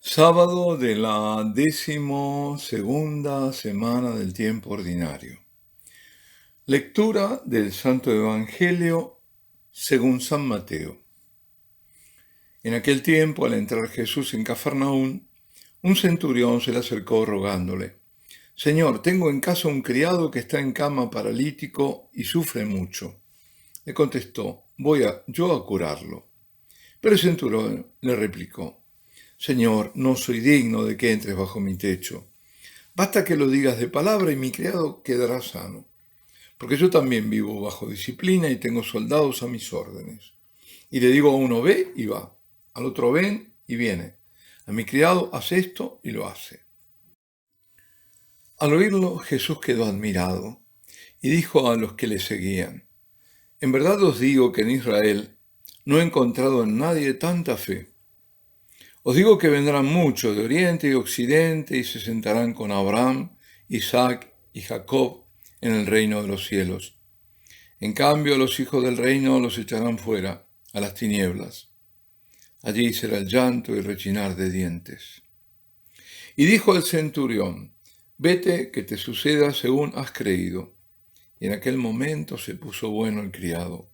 Sábado de la 12ª semana del tiempo ordinario. Lectura del Santo Evangelio según San Mateo. En aquel tiempo, al entrar Jesús en Cafarnaún, un centurión se le acercó rogándole: Señor, tengo en casa un criado que está en cama paralítico y sufre mucho. Le contestó: voy yo a curarlo. Pero el centurión le replicó: Señor, no soy digno de que entres bajo mi techo. Basta que lo digas de palabra y mi criado quedará sano. Porque yo también vivo bajo disciplina y tengo soldados a mis órdenes. Y le digo a uno: ve y va. Al otro: ven y viene. A mi criado: haz esto y lo hace. Al oírlo, Jesús quedó admirado y dijo a los que le seguían: en verdad os digo que en Israel no he encontrado en nadie tanta fe. Os digo que vendrán muchos de oriente y occidente y se sentarán con Abraham, Isaac y Jacob en el reino de los cielos. En cambio, los hijos del reino los echarán fuera, a las tinieblas. Allí será el llanto y rechinar de dientes. Y dijo al centurión: vete, que te suceda según has creído. Y en aquel momento se puso bueno el criado.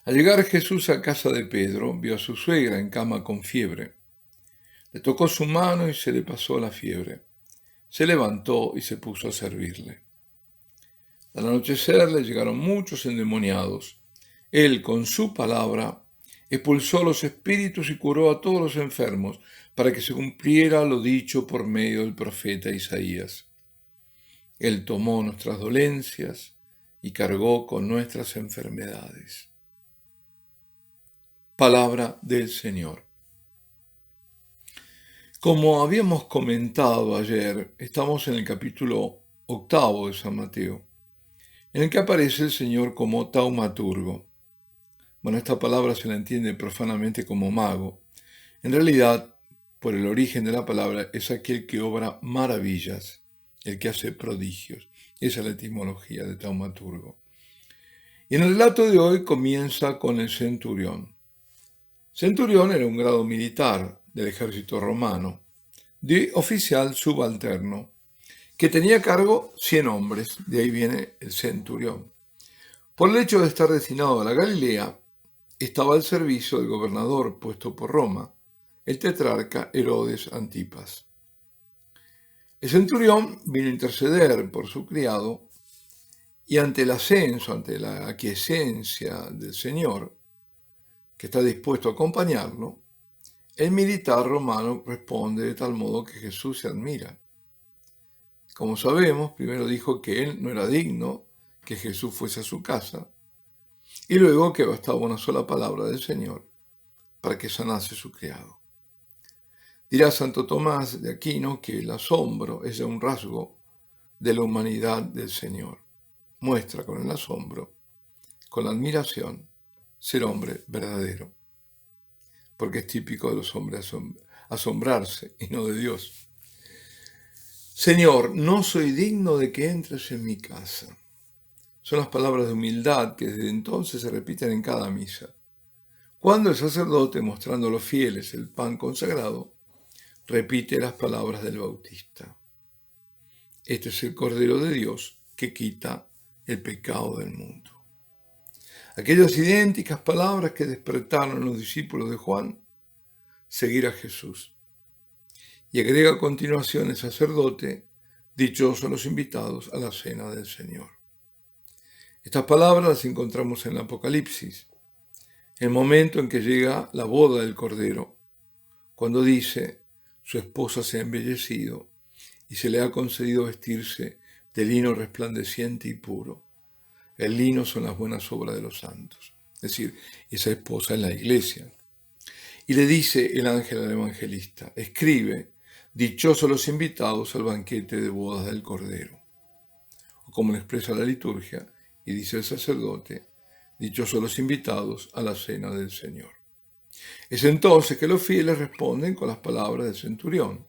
Al llegar Jesús a casa de Pedro, vio a su suegra en cama con fiebre. Le tocó su mano y se le pasó la fiebre. Se levantó y se puso a servirle. Al anochecer le llegaron muchos endemoniados. Él, con su palabra, expulsó los espíritus y curó a todos los enfermos, para que se cumpliera lo dicho por medio del profeta Isaías. Él tomó nuestras dolencias y cargó con nuestras enfermedades. Palabra del Señor. Como habíamos comentado ayer, estamos en el capítulo 8 de San Mateo, en el que aparece el Señor como taumaturgo. Bueno, esta palabra se la entiende profanamente como mago. En realidad, por el origen de la palabra, es aquel que obra maravillas, el que hace prodigios. Esa es la etimología de taumaturgo. Y en el relato de hoy comienza con el centurión. Centurión era un grado militar del ejército romano, de oficial subalterno, que tenía a cargo 100 hombres, de ahí viene el centurión. Por el hecho de estar destinado a la Galilea, estaba al servicio del gobernador puesto por Roma, el tetrarca Herodes Antipas. El centurión vino a interceder por su criado y ante el ascenso, ante la aquiescencia del Señor, que está dispuesto a acompañarlo, el militar romano responde de tal modo que Jesús se admira. Como sabemos, primero dijo que él no era digno que Jesús fuese a su casa, y luego que bastaba una sola palabra del Señor para que sanase su criado. Dirá Santo Tomás de Aquino que el asombro es un rasgo de la humanidad del Señor. Muestra con el asombro, con la admiración, ser hombre verdadero, porque es típico de los hombres asombrarse y no de Dios. Señor, no soy digno de que entres en mi casa. Son las palabras de humildad que desde entonces se repiten en cada misa. Cuando el sacerdote, mostrando a los fieles el pan consagrado, repite las palabras del Bautista. Este es el Cordero de Dios que quita el pecado del mundo. Aquellas idénticas palabras que despertaron a los discípulos de Juan, seguir a Jesús. Y agrega a continuación el sacerdote: dichosos los invitados a la cena del Señor. Estas palabras las encontramos en el Apocalipsis, el momento en que llega la boda del Cordero, cuando dice: su esposa se ha embellecido y se le ha concedido vestirse de lino resplandeciente y puro. El lino son las buenas obras de los santos. Es decir, esa esposa es la iglesia. Y le dice el ángel al evangelista: escribe, dichosos los invitados al banquete de bodas del Cordero. O como lo expresa la liturgia, y dice el sacerdote: dichosos los invitados a la cena del Señor. Es entonces que los fieles responden con las palabras del centurión,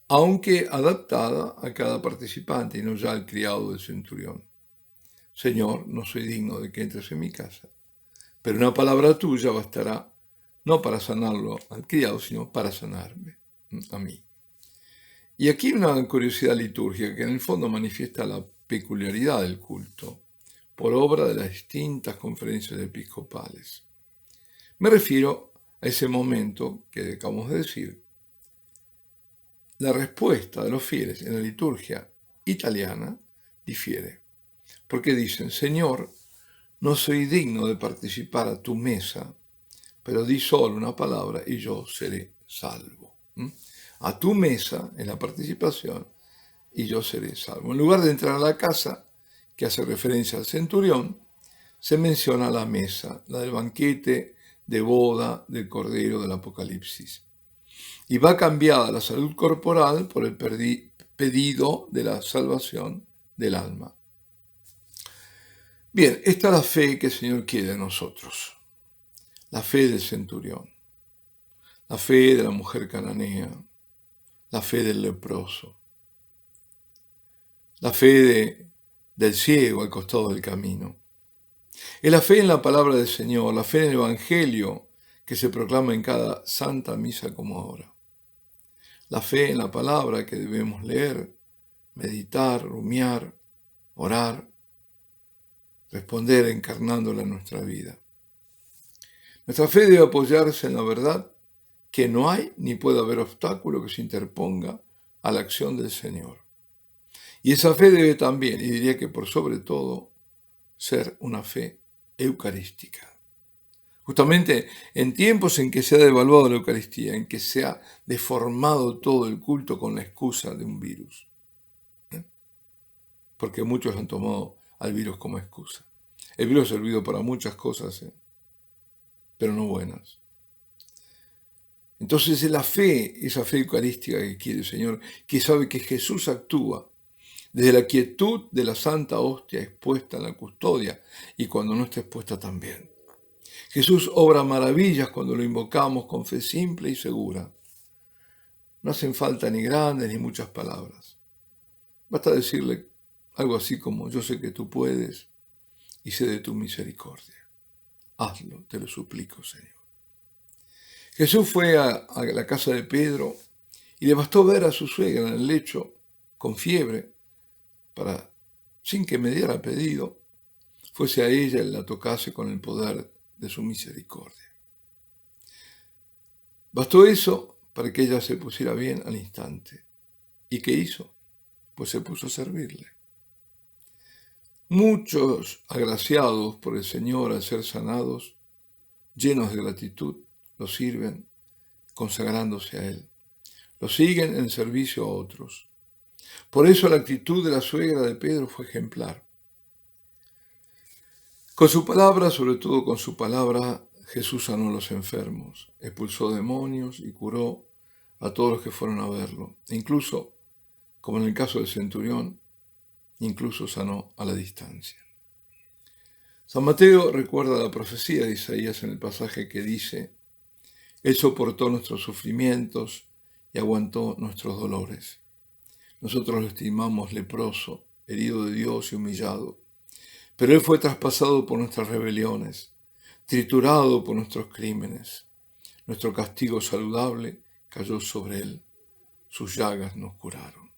aunque adaptada a cada participante y no ya al criado del centurión. Señor, no soy digno de que entres en mi casa, pero una palabra tuya bastará, no para sanarlo al criado, sino para sanarme. a mí. Y aquí una curiosidad litúrgica que en el fondo manifiesta la peculiaridad del culto por obra de las distintas conferencias episcopales. Me refiero a ese momento que acabamos de decir. La respuesta de los fieles en la liturgia italiana difiere, porque dicen: Señor, no soy digno de participar a tu mesa, pero di solo una palabra y yo seré salvo. A tu mesa es la participación y yo seré salvo. En lugar de entrar a la casa, que hace referencia al centurión, se menciona la mesa, la del banquete de boda del Cordero del Apocalipsis. Y va cambiada la salud corporal por el pedido de la salvación del alma. Bien, esta es la fe que el Señor quiere de nosotros. La fe del centurión, la fe de la mujer cananea, la fe del leproso, la fe del ciego al costado del camino. Es la fe en la palabra del Señor, la fe en el Evangelio que se proclama en cada santa misa como ahora. La fe en la palabra que debemos leer, meditar, rumiar, orar, responder encarnándola en nuestra vida. Nuestra fe debe apoyarse en la verdad que no hay ni puede haber obstáculo que se interponga a la acción del Señor. Y esa fe debe también, y diría que por sobre todo, ser una fe eucarística. Justamente en tiempos en que se ha devaluado la Eucaristía, en que se ha deformado todo el culto con la excusa de un virus. Porque muchos han tomado al virus como excusa. El virus ha servido para muchas cosas, pero no buenas. Entonces es la fe, esa fe eucarística que quiere el Señor, que sabe que Jesús actúa desde la quietud de la Santa Hostia expuesta en la custodia y cuando no está expuesta también. Jesús obra maravillas cuando lo invocamos con fe simple y segura. No hacen falta ni grandes ni muchas palabras. Basta decirle algo así como: yo sé que tú puedes y sé de tu misericordia. Hazlo, te lo suplico, Señor. Jesús fue a la casa de Pedro y le bastó ver a su suegra en el lecho con fiebre para, sin que me diera pedido, fuese a ella y la tocase con el poder de su misericordia. Bastó eso para que ella se pusiera bien al instante. ¿Y qué hizo? Pues se puso a servirle. Muchos agraciados por el Señor al ser sanados, llenos de gratitud, lo sirven consagrándose a Él. Lo siguen en servicio a otros. Por eso la actitud de la suegra de Pedro fue ejemplar. Con su palabra, sobre todo con su palabra, Jesús sanó a los enfermos, expulsó demonios y curó a todos los que fueron a verlo. E incluso, como en el caso del centurión, incluso sanó a la distancia. San Mateo recuerda la profecía de Isaías en el pasaje que dice: Él soportó nuestros sufrimientos y aguantó nuestros dolores. Nosotros lo estimamos leproso, herido de Dios y humillado. Pero Él fue traspasado por nuestras rebeliones, triturado por nuestros crímenes. Nuestro castigo saludable cayó sobre Él. Sus llagas nos curaron.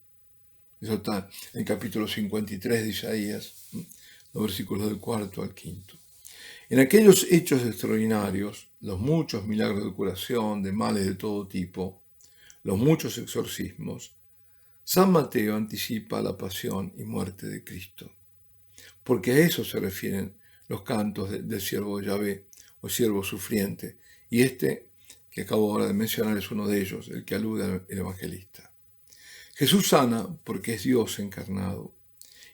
Eso está en el capítulo 53 de Isaías, los versículos del 4 al 5. En aquellos hechos extraordinarios, los muchos milagros de curación de males de todo tipo, los muchos exorcismos, San Mateo anticipa la pasión y muerte de Cristo, porque a eso se refieren los cantos del siervo de Yahvé o siervo sufriente, y este que acabo ahora de mencionar es uno de ellos, el que alude al evangelista. Jesús sana porque es Dios encarnado,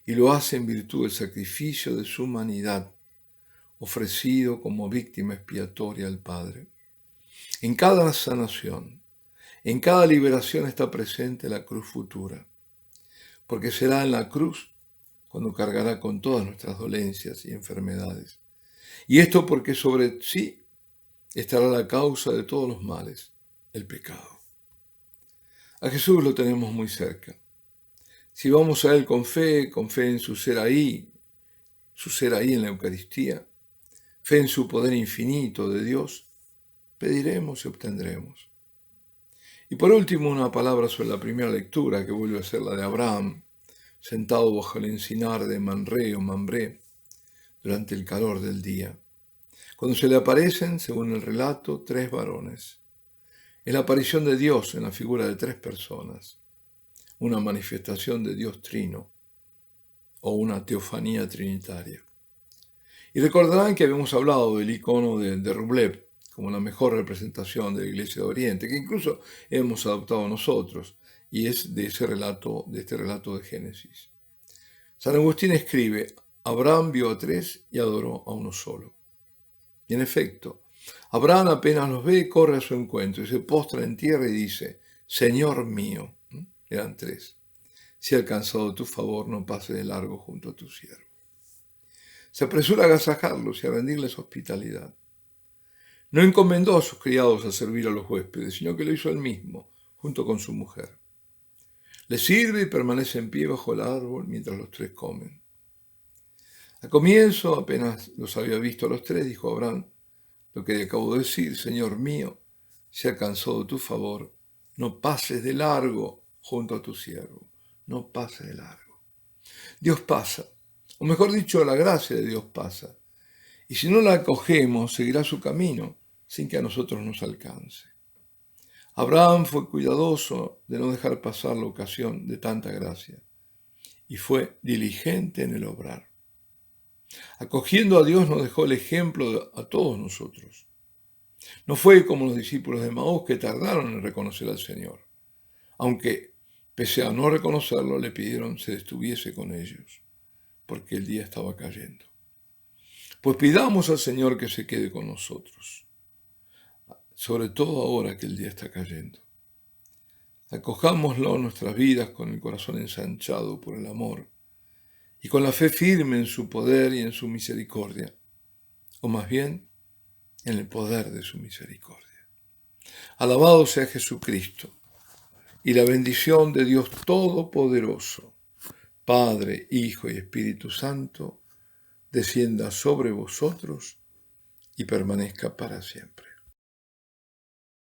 y lo hace en virtud del sacrificio de su humanidad, ofrecido como víctima expiatoria al Padre. En cada sanación, en cada liberación está presente la cruz futura, porque será en la cruz cuando cargará con todas nuestras dolencias y enfermedades. Y esto porque sobre sí estará la causa de todos los males, el pecado. A Jesús lo tenemos muy cerca. Si vamos a Él con fe en su ser ahí en la Eucaristía, fe en su poder infinito de Dios, pediremos y obtendremos. Y por último, una palabra sobre la primera lectura, que vuelve a ser la de Abraham, sentado bajo el encinar de Manré o Mambré, durante el calor del día, cuando se le aparecen, según el relato, tres varones. Es la aparición de Dios en la figura de tres personas, una manifestación de Dios trino o una teofanía trinitaria. Y recordarán que habíamos hablado del icono de Rublev como la mejor representación de la Iglesia de Oriente, que incluso hemos adoptado nosotros, y es de este relato de Génesis. San Agustín escribe: Abraham vio a tres y adoró a uno solo. Y en efecto, Abraham apenas los ve, corre a su encuentro y se postra en tierra y dice: Señor mío. Eran tres. Si he alcanzado tu favor, no pase de largo junto a tu siervo. Se apresura a agasajarlos y a rendirles hospitalidad. No encomendó a sus criados a servir a los huéspedes, sino que lo hizo él mismo, junto con su mujer. Les sirve y permanece en pie bajo el árbol mientras los tres comen. Al comienzo, apenas los había visto a los tres, dijo Abraham: lo que acabo de decir, Señor mío, se ha cansado tu favor, no pases de largo junto a tu siervo, no pases de largo. Dios pasa, o mejor dicho, la gracia de Dios pasa, y si no la acogemos, seguirá su camino sin que a nosotros nos alcance. Abraham fue cuidadoso de no dejar pasar la ocasión de tanta gracia, y fue diligente en el obrar. Acogiendo a Dios nos dejó el ejemplo a todos nosotros. No fue como los discípulos de Maús, que tardaron en reconocer al Señor, aunque, pese a no reconocerlo, le pidieron se estuviese con ellos, porque el día estaba cayendo. Pues pidamos al Señor que se quede con nosotros, sobre todo ahora que el día está cayendo. Acojámoslo en nuestras vidas con el corazón ensanchado por el amor y con la fe firme en su poder y en su misericordia, o más bien, en el poder de su misericordia. Alabado sea Jesucristo, y la bendición de Dios Todopoderoso, Padre, Hijo y Espíritu Santo, descienda sobre vosotros y permanezca para siempre.